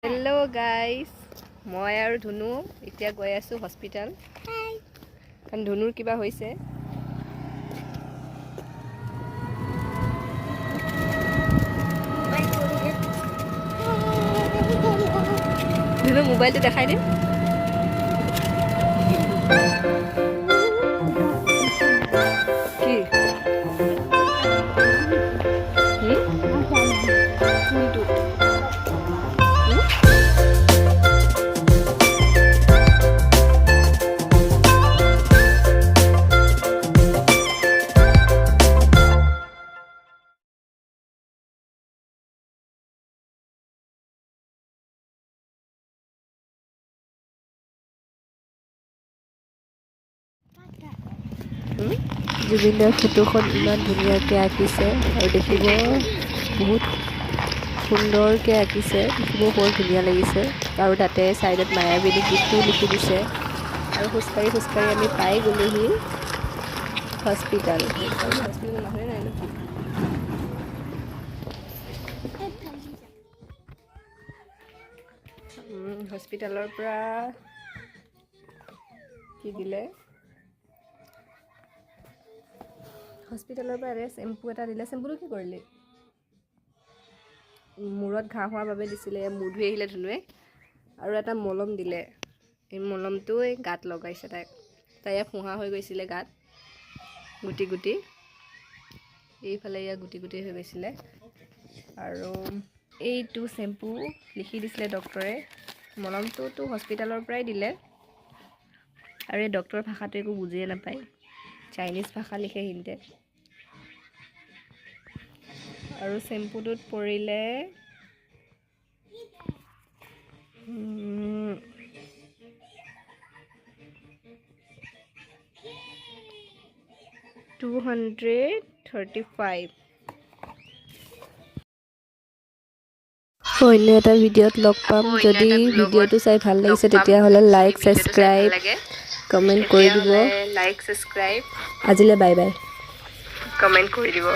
hello guys मैं और धुनु इतना गई आसो हस्पिटाल कारण धुनुर किबा होइसे धुनु मोबाइल तो देखाई दे जुबिनार फटोखन इमान धुनियाके आँकिছে और देखिब बहुत सुंदरके आँकिছে देखिब बहुत धुनिया लागिছে और ताते साइडत मायाबिनी गीतটো लिखि दिছে और खुसकाई आमी पाई गलोहि हस्पिटाल নহয় নাই নেকি हस्पिटाলৰ পৰা কি দিলে हस्पिटाলৰ পৰা চেম্পু এটা দিলে চেম্পুটো কি কৰিলে মূৰত ঘাঁ হোৱাৰ বাবে দিছিলে মূৰ ধুই আহিলে ধুনুৱে আৰু এটা মলম দিলে এই মলমটো গাত লগাইছে তাই ফুহা হৈ গৈছিলে গাত গুটি গুটি এইফালে গুটি গুটি হৈ গৈছিলে আৰু এইটো চেম্পু লিখি দিছিলে ডক্টৰে মলমটো হস্পিটালৰ পৰাই দিলে আৰু এই ডক্টৰ ভাষাটো একো বুজিয়ে নাপায় চাইনিজ ভাষা লিখে হিন্দে আৰু চেম্পুটোত পৰিলে 235 অন্য এটা ভিডিঅ'ত লগ পাম যদি ভিডিঅ'টো চাই ভাল লাগিছে তেতিয়া হলে লাইক সাবস্ক্রাইব কমেন্ট কৰি দিব আজিলে বাই বাই কমেন্ট কৰি দিব